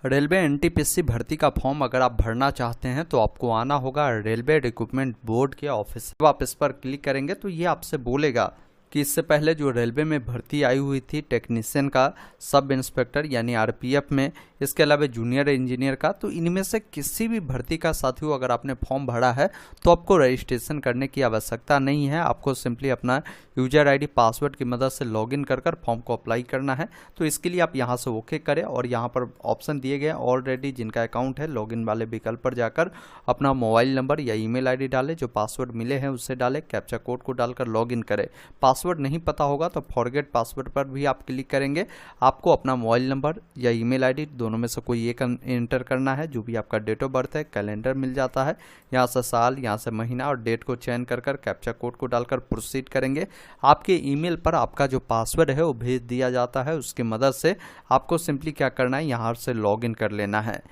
Railway NTPC भर्ती का form अगर आप भरना चाहते हैं तो आपको आना होगा रेलवे रिक्रूटमेंट बोर्ड के ऑफिस। जब आप इस पर क्लिक करेंगे तो ये आपसे बोलेगा कि इससे पहले जो रेलवे में भर्ती आई हुई थी टेक्नीशियन का, सब इंस्पेक्टर यानी आरपीएफ में, इसके अलावा जूनियर इंजीनियर का, तो इनमें से किसी भी भर्ती का साथियों अगर आपने फॉर्म भरा है तो आपको रजिस्ट्रेशन करने की आवश्यकता नहीं है। आपको सिंपली अपना यूजर आईडी पासवर्ड की मदद से लॉगिन कर फॉर्म को अप्लाई करना है। तो इसके लिए आप यहाँ से ओके करें और यहाँ पर ऑप्शन दिए गए ऑलरेडी जिनका अकाउंट है लॉगिन वाले विकल्प पर जाकर अपना मोबाइल नंबर या ईमेल आईडी डालें, जो पासवर्ड मिले हैं उससे डालें, कैप्चा कोड को डालकर लॉगिन करें। पासवर्ड नहीं पता होगा तो फॉरगेट पासवर्ड पर भी आप क्लिक करेंगे। आपको अपना मोबाइल नंबर या ईमेल आईडी दोनों में से कोई एक एंटर करना है। जो भी आपका डेट ऑफ बर्थ है, कैलेंडर मिल जाता है, यहाँ से साल, यहाँ से महीना और डेट को चयन कर कैप्चा कोड को डालकर प्रोसीड करेंगे। आपके ईमेल पर आपका जो पासवर्ड है वो भेज दिया जाता है। उसकी मदद से आपको सिंपली क्या करना है, यहाँ से लॉगिन कर लेना है।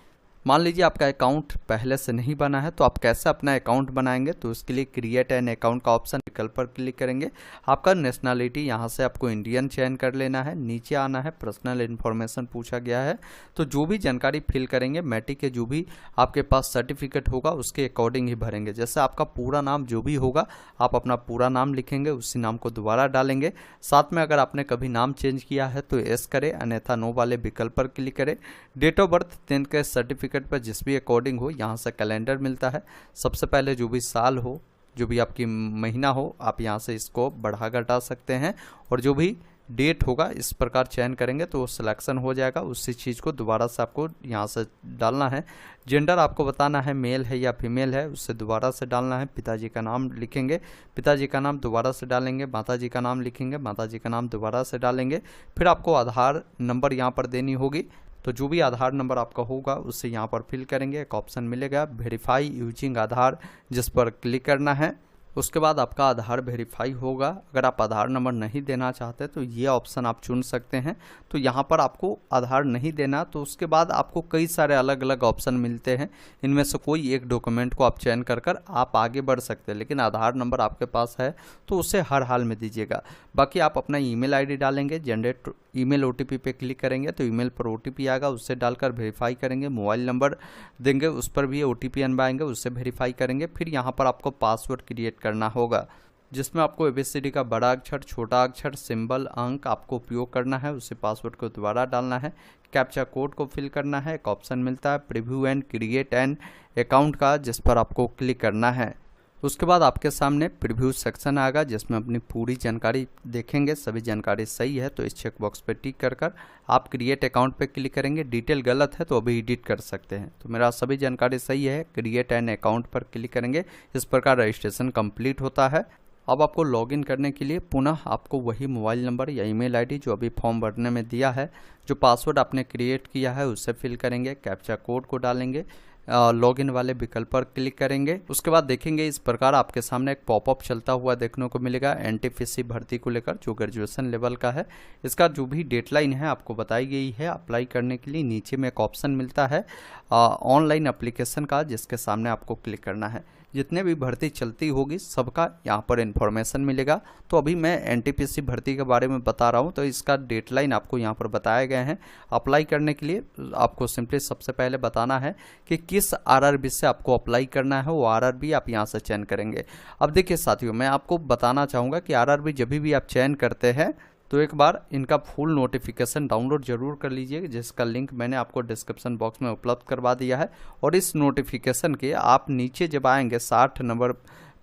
मान लीजिए आपका अकाउंट पहले से नहीं बना है तो आप कैसे अपना अकाउंट बनाएंगे, तो उसके लिए क्रिएट एन अकाउंट का ऑप्शन विकल्प पर क्लिक करेंगे। आपका नेशनलिटी यहाँ से आपको इंडियन चयन कर लेना है। नीचे आना है, पर्सनल इन्फॉर्मेशन पूछा गया है तो जो भी जानकारी फिल करेंगे मैट्रिक के जो भी आपके पास सर्टिफिकेट होगा उसके अकॉर्डिंग ही भरेंगे। जैसे आपका पूरा नाम जो भी होगा आप अपना पूरा नाम लिखेंगे, उसी नाम को दोबारा डालेंगे। साथ में अगर आपने कभी नाम चेंज किया है तो एस करें, अन्यथा नो वाले विकल्प पर क्लिक करें। डेट ऑफ बर्थ 10 के सर्टिफिकेट पर जिस भी अकॉर्डिंग हो, यहाँ से कैलेंडर मिलता है। सबसे पहले जो भी साल हो, जो भी आपकी महीना हो, आप यहाँ से इसको बढ़ा घटा सकते हैं और जो भी डेट होगा इस प्रकार चयन करेंगे तो वो सिलेक्शन हो जाएगा। उसी चीज़ को दोबारा से आपको यहाँ से डालना है। जेंडर आपको बताना है मेल है या फीमेल है, उससे दोबारा से डालना है। पिताजी का नाम लिखेंगे, पिताजी का नाम दोबारा से डालेंगे। माताजी का नाम लिखेंगे, माताजी का नाम दोबारा से डालेंगे। फिर आपको आधार नंबर यहाँ पर देनी होगी, तो जो भी आधार नंबर आपका होगा उससे यहाँ पर फिल करेंगे। एक ऑप्शन मिलेगा वेरीफाई यूजिंग आधार, जिस पर क्लिक करना है। उसके बाद आपका आधार वेरीफाई होगा। अगर आप आधार नंबर नहीं देना चाहते तो ये ऑप्शन आप चुन सकते हैं। तो यहाँ पर आपको आधार नहीं देना, तो उसके बाद आपको कई सारे अलग अलग ऑप्शन मिलते हैं। इनमें से कोई एक डॉक्यूमेंट को आप चयन कर आप आगे बढ़ सकते हैं, लेकिन आधार नंबर आपके पास है तो उसे हर हाल में दीजिएगा। बाकी आप अपना ईमेल आईडी डालेंगे, जनरेट ईमेल ओटीपी पे क्लिक करेंगे तो ईमेल पर ओटीपी आएगा, उससे डालकर वेरीफाई करेंगे। मोबाइल नंबर देंगे, उस पर भी ओटीपी अनवाएंगे, उससे वेरीफाई करेंगे। फिर यहाँ पर आपको पासवर्ड क्रिएट करना होगा, जिसमें आपको एबीसीडी का बड़ा अक्षर, छोटा अक्षर, सिंबल, अंक आपको उपयोग करना है। उसे पासवर्ड को दोबारा डालना है। कैप्चा कोड को फिल करना है। एक ऑप्शन मिलता है preview and create an account का, जिस पर आपको क्लिक करना है। उसके बाद आपके सामने प्रीव्यू सेक्शन आएगा जिसमें अपनी पूरी जानकारी देखेंगे। सभी जानकारी सही है तो इस चेक बॉक्स पे टिक कर आप क्रिएट अकाउंट पे क्लिक करेंगे। डिटेल गलत है तो अभी एडिट कर सकते हैं। तो मेरा सभी जानकारी सही है, क्रिएट एन अकाउंट पर क्लिक करेंगे। इस प्रकार रजिस्ट्रेशन कंप्लीट होता है। अब आपको लॉगिन करने के लिए पुनः आपको वही मोबाइल नंबर या ईमेल आईडी जो अभी फॉर्म भरने में दिया है, जो पासवर्ड आपने क्रिएट किया है उसे फिल करेंगे, कैप्चा कोड को डालेंगे, लॉगिन वाले विकल्प पर क्लिक करेंगे। उसके बाद देखेंगे इस प्रकार आपके सामने एक पॉपअप चलता हुआ देखने को मिलेगा एनटीपीसी भर्ती को लेकर, जो ग्रेजुएशन लेवल का है। इसका जो भी डेडलाइन है आपको बताई गई है अप्लाई करने के लिए। नीचे में एक ऑप्शन मिलता है ऑनलाइन एप्लीकेशन का, जिसके सामने आपको क्लिक करना है। जितने भी भर्ती चलती होगी सबका यहाँ पर इन्फॉर्मेशन मिलेगा। तो अभी मैं एनटीपीसी भर्ती के बारे में बता रहा हूँ, तो इसका डेडलाइन आपको यहाँ पर बताए गए हैं। अप्लाई करने के लिए आपको सिंपली सबसे पहले बताना है कि किस आरआरबी से आपको अप्लाई करना है, वो आरआरबी आप यहाँ से चयन करेंगे। अब देखिए साथियों, मैं आपको बताना चाहूँगा कि आरआरबी जब भी आप चयन करते हैं तो एक बार इनका फुल नोटिफिकेशन डाउनलोड जरूर कर लीजिए, जिसका लिंक मैंने आपको डिस्क्रिप्शन बॉक्स में उपलब्ध करवा दिया है। और इस नोटिफिकेशन के आप नीचे जब आएंगे 60 नंबर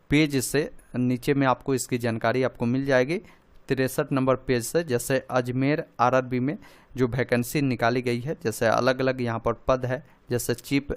पेज से नीचे में आपको इसकी जानकारी आपको मिल जाएगी। 63 नंबर पेज से, जैसे अजमेर आरआरबी में जो वैकेंसी निकाली गई है, जैसे अलग अलग यहाँ पर पद है, जैसे चीफ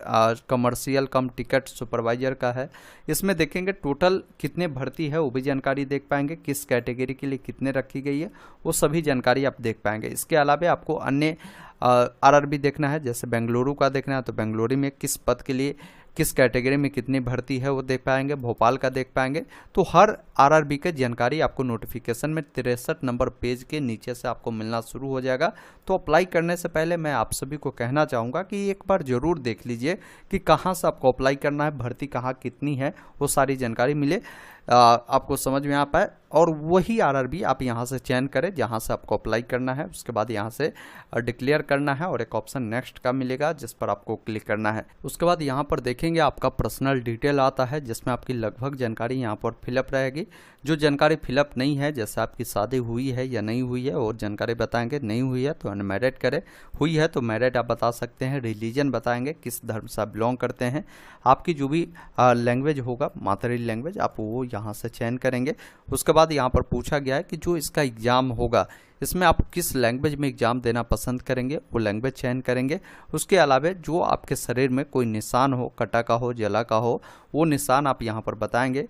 कमर्शियल कम टिकट सुपरवाइजर का है। इसमें देखेंगे टोटल कितने भर्ती है वो भी जानकारी देख पाएंगे, किस कैटेगरी के लिए कितने रखी गई है वो सभी जानकारी आप देख पाएंगे। इसके अलावा आपको अन्य आरआरबी देखना है, जैसे बेंगलुरु का देखना है तो बेंगलुरु में किस पद के लिए किस कैटेगरी में कितनी भर्ती है वो देख पाएंगे, भोपाल का देख पाएंगे। तो हर आरआरबी की जानकारी आपको नोटिफिकेशन में 63 नंबर पेज के नीचे से आपको मिलना शुरू हो जाएगा। तो अप्लाई करने से पहले मैं आप सभी को कहना चाहूँगा कि एक बार ज़रूर देख लीजिए कि कहाँ से आपको अप्लाई करना है, भर्ती कहाँ कितनी है, वो सारी जानकारी मिले। आपको समझ में आ पाए। और वही आरआरबी आप यहाँ से चयन करें जहाँ से आपको अप्लाई करना है। उसके बाद यहाँ से डिक्लेयर करना है और एक ऑप्शन नेक्स्ट का मिलेगा जिस पर आपको क्लिक करना है। उसके बाद यहाँ पर देखेंगे आपका पर्सनल डिटेल आता है जिसमें आपकी लगभग जानकारी यहाँ पर फिलअप रहेगी। जो जानकारी फिलअप नहीं है, जैसे आपकी शादी हुई है या नहीं हुई है और जानकारी बताएंगे, नहीं हुई है तो अनमैरिड करें, हुई है तो मैरिड आप बता सकते हैं। रिलीजन बताएंगे, किस धर्म से आप बिलोंग करते हैं। आपकी जो भी लैंग्वेज होगा, मातरी लैंग्वेज, आप वो यहाँ से चयन करेंगे। उसके बाद यहाँ पर पूछा गया है कि जो इसका एग्ज़ाम होगा इसमें आप किस लैंग्वेज में एग्ज़ाम देना पसंद करेंगे, वो लैंग्वेज चयन करेंगे। उसके अलावा जो आपके शरीर में कोई निशान हो, कटा का हो, जला का हो, वो निशान आप यहाँ पर बताएंगे।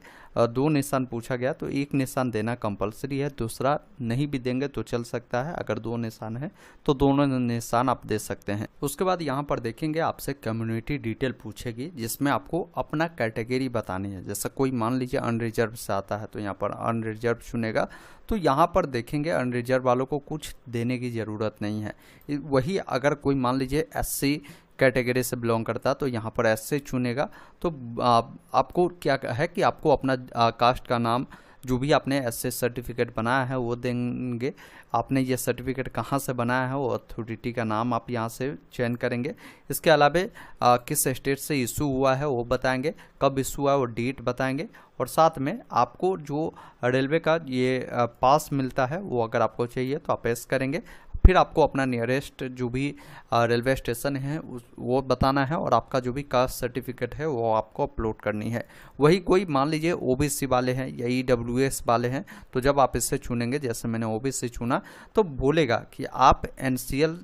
2 निशान पूछा गया तो 1 निशान देना कंपलसरी है, दूसरा नहीं भी देंगे तो चल सकता है। अगर 2 निशान है तो दोनों निशान आप दे सकते हैं। उसके बाद यहाँ पर देखेंगे आपसे कम्युनिटी डिटेल पूछेगी जिसमें आपको अपना कैटेगरी बतानी है। जैसा कोई मान लीजिए अनरिजर्व से आता है तो यहाँ पर अनरिजर्व चुनेगा। तो यहाँ पर देखेंगे अनरिजर्व वालों को कुछ देने की ज़रूरत नहीं है। वही अगर कोई मान लीजिए SC कैटेगरी से बिलोंग करता है तो यहाँ पर SC चुनेगा। तो आपको क्या है कि आपको अपना कास्ट का नाम, जो भी आपने SC सर्टिफिकेट बनाया है वो देंगे। आपने ये सर्टिफिकेट कहाँ से बनाया है वो अथॉरिटी का नाम आप यहाँ से चयन करेंगे। इसके अलावा किस स्टेट से इशू हुआ है वो बताएंगे, कब इशू हुआ है वो डेट बताएंगे। और साथ में आपको जो रेलवे का ये पास मिलता है वो अगर आपको चाहिए तो आप ऐसे करेंगे। फिर आपको अपना नियरेस्ट जो भी रेलवे स्टेशन है वो बताना है और आपका जो भी कास्ट सर्टिफिकेट है वो आपको अपलोड करनी है। वही कोई मान लीजिए OBC वाले हैं या EWS वाले हैं तो जब आप इससे चुनेंगे, जैसे मैंने OBC चुना, तो बोलेगा कि आप NCL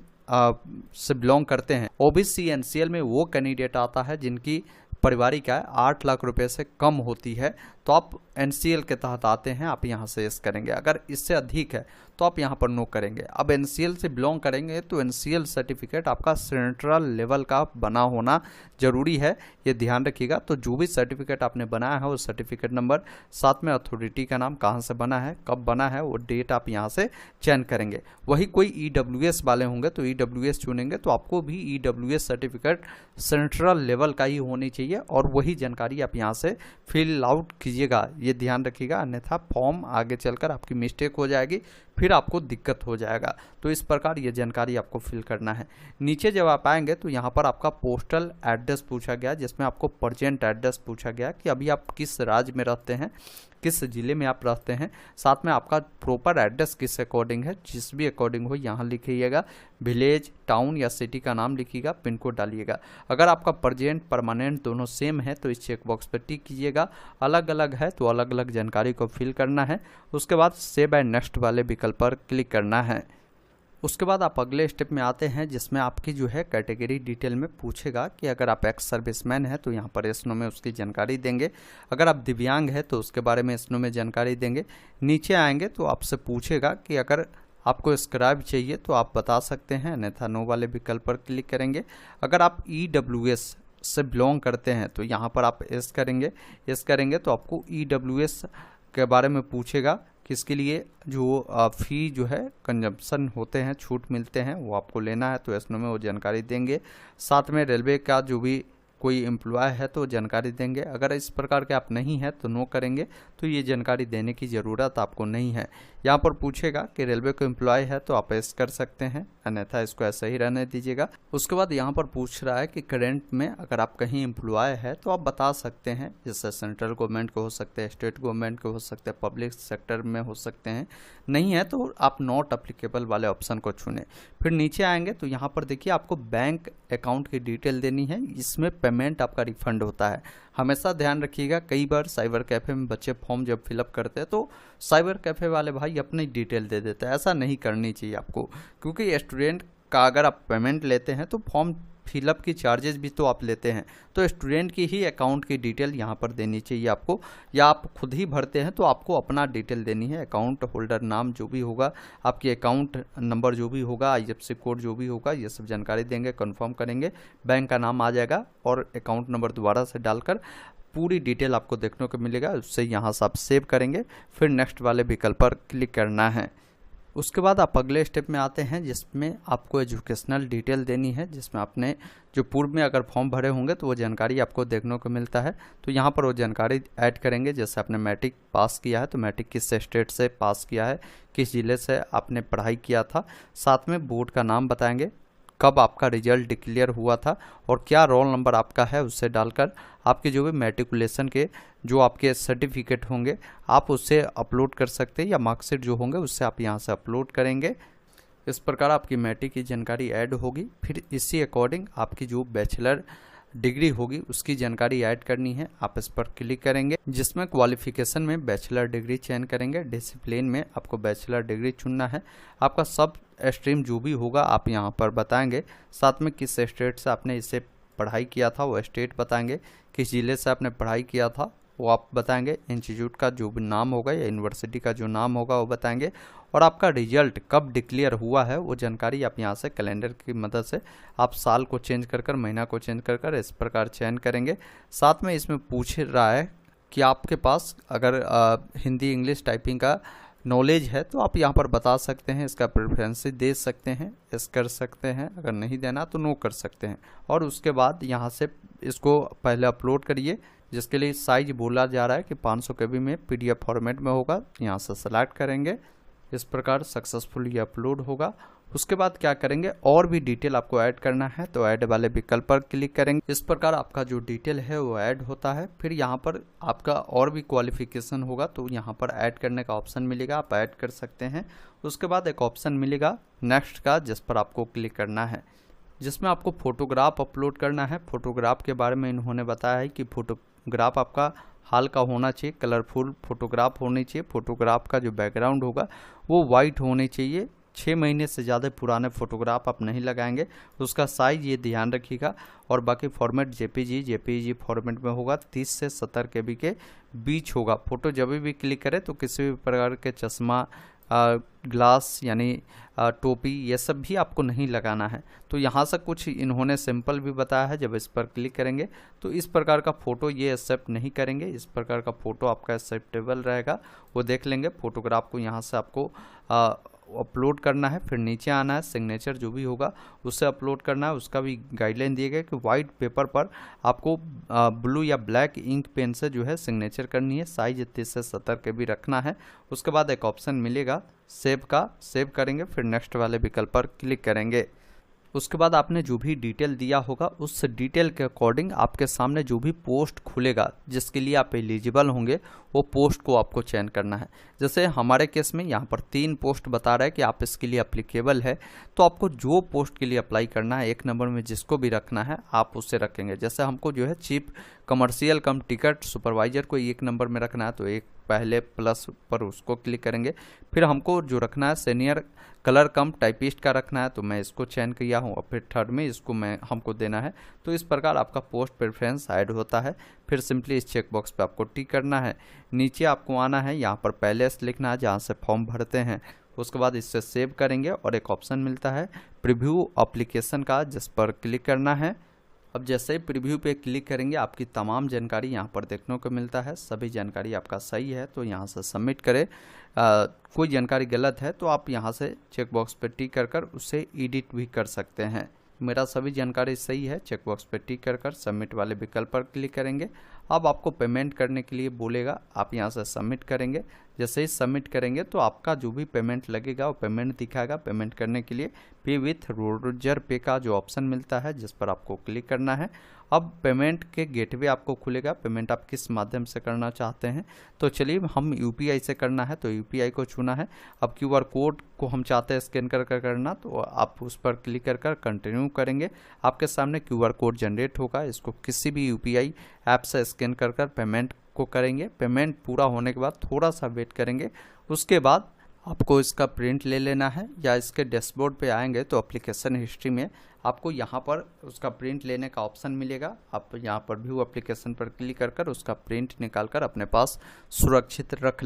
से बिलोंग करते हैं। OBC NCL में वो कैंडिडेट आता है जिनकी पारिवारिक आय 8 लाख रुपए से कम होती है तो आप NCL के तहत आते हैं, आप यहाँ से यस करेंगे। अगर इससे अधिक है तो आप यहाँ पर नो करेंगे। अब NCL से बिलोंग करेंगे तो NCL सर्टिफिकेट आपका सेंट्रल लेवल का बना होना जरूरी है, ये ध्यान रखिएगा। तो जो भी सर्टिफिकेट आपने बनाया है वो सर्टिफिकेट नंबर, साथ में अथॉरिटी का नाम, कहाँ से बना है, कब बना है, वो डेट आप यहाँ से चयन करेंगे। वही कोई EWS वाले होंगे तो EWS चुनेंगे तो आपको भी EWS सर्टिफिकेट सेंट्रल लेवल का ही होनी चाहिए और वही जानकारी आप यहाँ से फिल आउट कीजिएगा, ये ध्यान रखिएगा। अन्यथा फॉर्म आगे चलकर आपकी मिस्टेक हो जाएगी, फिर आपको दिक्कत हो जाएगा। तो इस प्रकार ये जानकारी आपको फिल करना है। नीचे जब आप आएंगे तो यहाँ पर आपका पोस्टल एड्रेस पूछा गया जिसमें आपको प्रेजेंट एड्रेस पूछा गया कि अभी आप किस राज्य में रहते हैं, किस ज़िले में आप रहते हैं। साथ में आपका प्रॉपर एड्रेस किस अकॉर्डिंग है, जिस भी अकॉर्डिंग हो यहाँ लिखिएगा। विलेज, टाउन या सिटी का नाम लिखिएगा, पिन कोड डालिएगा। अगर आपका प्रेजेंट परमानेंट दोनों सेम है तो इस चेक बॉक्स पर टिक कीजिएगा। अलग अलग है तो अलग अलग जानकारी को फिल करना है। उसके बाद सेव एंड नेक्स्ट वाले विकल्प पर क्लिक करना है। उसके बाद आप अगले स्टेप में आते हैं जिसमें आपकी जो है कैटेगरी डिटेल में पूछेगा कि अगर आप एक्स सर्विसमैन है तो यहाँ पर एसनो में उसकी जानकारी देंगे। अगर आप दिव्यांग है तो उसके बारे में एसनो में जानकारी देंगे। नीचे आएंगे तो आपसे पूछेगा कि अगर आपको स्क्राइब चाहिए तो आप बता सकते हैं, अन्यथा नो वाले विकल्प पर क्लिक करेंगे। अगर आप EWS से बिलोंग करते हैं तो यहाँ पर आप एस करेंगे तो आपको EWS के बारे में पूछेगा कि इसके लिए जो फ़ी जो है कंजम्पशन होते हैं, छूट मिलते हैं, वो आपको लेना है तो एसनो में वो जानकारी देंगे। साथ में रेलवे का जो भी कोई एम्प्लॉय है तो जानकारी देंगे। अगर इस प्रकार के आप नहीं हैं तो नो करेंगे, तो ये जानकारी देने की ज़रूरत आपको नहीं है। यहाँ पर पूछेगा कि रेलवे को एम्प्लॉय है तो आप एस कर सकते हैं, अन्यथा इसको ऐसे ही रहने दीजिएगा। उसके बाद यहाँ पर पूछ रहा है कि करंट में अगर आप कहीं एम्प्लॉय है तो आप बता सकते हैं, जैसे सेंट्रल गवर्नमेंट के हो सकते हैं, स्टेट गवर्नमेंट के हो सकते हैं, पब्लिक सेक्टर में हो सकते हैं। नहीं है तो आप नॉट अप्लीकेबल वाले ऑप्शन को चुनें। फिर नीचे आएंगे तो यहाँ पर देखिए आपको बैंक अकाउंट की डिटेल देनी है, इसमें पेमेंट आपका रिफंड होता है। हमेशा ध्यान रखिएगा, कई बार साइबर कैफ़े में बच्चे फॉर्म जब फिलअप करते हैं तो साइबर कैफ़े वाले भाई अपनी डिटेल दे देते हैं। ऐसा नहीं करनी चाहिए आपको, क्योंकि स्टूडेंट का अगर आप पेमेंट लेते हैं तो फॉर्म फिलअप की चार्जेस भी तो आप लेते हैं, तो स्टूडेंट की ही अकाउंट की डिटेल यहाँ पर देनी चाहिए आपको। या आप खुद ही भरते हैं तो आपको अपना डिटेल देनी है, अकाउंट होल्डर नाम जो भी होगा, आपकी अकाउंट नंबर जो भी होगा, IFSC कोड जो भी होगा, ये सब जानकारी देंगे, कंफर्म करेंगे, बैंक का नाम आ जाएगा और अकाउंट नंबर दोबारा से डालकर पूरी डिटेल आपको देखने को मिलेगा। उससे यहाँ से आप सेव करेंगे, फिर नेक्स्ट वाले विकल्प पर क्लिक करना है। उसके बाद आप अगले स्टेप में आते हैं जिसमें आपको एजुकेशनल डिटेल देनी है, जिसमें आपने जो पूर्व में अगर फॉर्म भरे होंगे तो वो जानकारी आपको देखने को मिलता है। तो यहाँ पर वो जानकारी ऐड करेंगे, जैसे आपने मैट्रिक पास किया है तो मैट्रिक किस स्टेट से पास किया है, किस ज़िले से आपने पढ़ाई किया था, साथ में बोर्ड का नाम बताएंगे, कब आपका रिजल्ट डिक्लेयर हुआ था और क्या रोल नंबर आपका है, उससे डालकर आपके जो भी मैट्रिकुलेशन के जो आपके सर्टिफिकेट होंगे आप उससे अपलोड कर सकते हैं, या मार्कशीट जो होंगे उससे आप यहाँ से अपलोड करेंगे। इस प्रकार आपकी मैट्रिक की जानकारी ऐड होगी। फिर इसी अकॉर्डिंग आपकी जो बैचलर डिग्री होगी उसकी जानकारी ऐड करनी है। आप इस पर क्लिक करेंगे, जिसमें क्वालिफिकेशन में बैचलर डिग्री चयन करेंगे, डिसिप्लिन में आपको बैचलर डिग्री चुनना है, आपका सब स्ट्रीम जो भी होगा आप यहाँ पर बताएंगे, साथ में किस स्टेट से आपने इसे पढ़ाई किया था वो स्टेट बताएंगे, किस ज़िले से आपने पढ़ाई किया था वो आप बताएंगे, इंस्टीट्यूट का जो भी नाम होगा या यूनिवर्सिटी का जो नाम होगा वो बताएंगे, और आपका रिजल्ट कब डिक्लेयर हुआ है वो जानकारी आप यहाँ से कैलेंडर की मदद से आप साल को चेंज कर महीना को चेंज कर इस प्रकार चयन करेंगे। साथ में इसमें पूछ रहा है कि आपके पास अगर हिंदी इंग्लिश टाइपिंग का नॉलेज है तो आप यहाँ पर बता सकते हैं, इसका प्रेफरेंस दे सकते हैं, यस कर सकते हैं, अगर नहीं देना तो नो कर सकते हैं। और उसके बाद यहाँ से इसको पहले अपलोड करिए, जिसके लिए साइज बोला जा रहा है कि 500 KB में PDF फॉर्मेट में होगा, यहाँ से सेलेक्ट करेंगे। इस प्रकार सक्सेसफुली अपलोड होगा। उसके बाद क्या करेंगे, और भी डिटेल आपको ऐड करना है तो ऐड वाले विकल्प पर क्लिक करेंगे। इस प्रकार आपका जो डिटेल है वो ऐड होता है। फिर यहाँ पर आपका और भी क्वालिफिकेशन होगा तो यहाँ पर ऐड करने का ऑप्शन मिलेगा, आप ऐड कर सकते हैं। उसके बाद एक ऑप्शन मिलेगा नेक्स्ट का, जिस पर आपको क्लिक करना है, जिसमें आपको फोटोग्राफ अपलोड करना है। फोटोग्राफ के बारे में इन्होंने बताया है कि फोटोग्राफ आपका हाल का होना चाहिए, कलरफुल फोटोग्राफ होनी चाहिए। फोटोग्राफ का जो बैकग्राउंड होगा वो वाइट होनी चाहिए। 6 महीने से ज़्यादा पुराने फोटोग्राफ आप नहीं लगाएंगे। उसका साइज ये ध्यान रखिएगा। और बाकी फॉर्मेट जेपीजी फॉर्मेट में होगा, 30 से 70 KB के बीच होगा। फोटो जब भी क्लिक करें तो किसी भी प्रकार के चश्मा, ग्लास यानी टोपी, ये सब भी आपको नहीं लगाना है। तो यहाँ से कुछ इन्होंने सिंपल भी बताया है। जब इस पर क्लिक करेंगे तो इस प्रकार का फ़ोटो ये एक्सेप्ट नहीं करेंगे। इस प्रकार का फ़ोटो आपका एक्सेप्टेबल रहेगा, वो देख लेंगे। फोटोग्राफ को यहाँ से आपको अपलोड करना है। फिर नीचे आना है, सिग्नेचर जो भी होगा उससे अपलोड करना है। उसका भी गाइडलाइन दिए गए कि वाइट पेपर पर आपको ब्लू या ब्लैक इंक पेन से जो है सिग्नेचर करनी है। साइज 30 से 70 KB रखना है। उसके बाद एक ऑप्शन मिलेगा सेव का, सेव करेंगे। फिर नेक्स्ट वाले विकल्प पर क्लिक करेंगे। उसके बाद आपने जो भी डिटेल दिया होगा उस डिटेल के अकॉर्डिंग आपके सामने जो भी पोस्ट खुलेगा जिसके लिए आप एलिजिबल होंगे वो पोस्ट को आपको चयन करना है। जैसे हमारे केस में यहाँ पर 3 पोस्ट बता रहा है कि आप इसके लिए अप्लीकेबल है, तो आपको जो पोस्ट के लिए अप्लाई करना है 1 नंबर में जिसको भी रखना है आप उससे रखेंगे। जैसे हमको जो है चीफ कमर्शियल कम टिकट सुपरवाइजर को 1 नंबर में रखना है तो एक पहले प्लस पर उसको क्लिक करेंगे। फिर हमको जो रखना है सीनियर कलर कम टाइपिस्ट का रखना है तो मैं इसको चयन किया हूँ, और फिर थर्ड में इसको हमको देना है। तो इस प्रकार आपका पोस्ट प्रेफरेंस ऐड होता है। फिर सिंपली इस चेक बॉक्स पे आपको टिक करना है। नीचे आपको आना है, यहाँ पर पहले से लिखना है जहाँ से फॉर्म भरते हैं। उसके बाद इससे सेव करेंगे और एक ऑप्शन मिलता है प्रीव्यू एप्लीकेशन का, जिस पर क्लिक करना है। अब जैसे ही प्रीव्यू पे क्लिक करेंगे आपकी तमाम जानकारी यहाँ पर देखने को मिलता है। सभी जानकारी आपका सही है तो यहाँ से सबमिट करें। कोई जानकारी गलत है तो आप यहाँ से चेक बॉक्स पे टिक कर उसे एडिट भी कर सकते हैं। मेरा सभी जानकारी सही है, चेक बॉक्स पे टिक कर सबमिट वाले विकल्प पर क्लिक करेंगे। अब आपको पेमेंट करने के लिए बोलेगा, आप यहाँ से सबमिट करेंगे। जैसे ही सबमिट करेंगे तो आपका जो भी पेमेंट लगेगा वो पेमेंट दिखाएगा। पेमेंट करने के लिए पे विथ रोजर पे का जो ऑप्शन मिलता है जिस पर आपको क्लिक करना है। अब पेमेंट के गेटवे आपको खुलेगा, पेमेंट आप किस माध्यम से करना चाहते हैं। तो चलिए हम UPI से करना है तो UPI को चुना है। अब QR कोड को हम चाहते हैं स्कैन कर करना, तो आप उस पर क्लिक कर कंटिन्यू करेंगे। आपके सामने QR कोड जनरेट होगा, इसको किसी भी UPI ऐप से स्कैन कर पेमेंट को करेंगे। पेमेंट पूरा होने के बाद थोड़ा सा वेट करेंगे। उसके बाद आपको इसका प्रिंट ले लेना है, या इसके डैशबोर्ड पे आएंगे तो एप्लीकेशन हिस्ट्री में आपको यहाँ पर उसका प्रिंट लेने का ऑप्शन मिलेगा। आप यहाँ पर व्यू एप्लीकेशन पर क्लिक कर उसका प्रिंट निकाल कर अपने पास सुरक्षित रख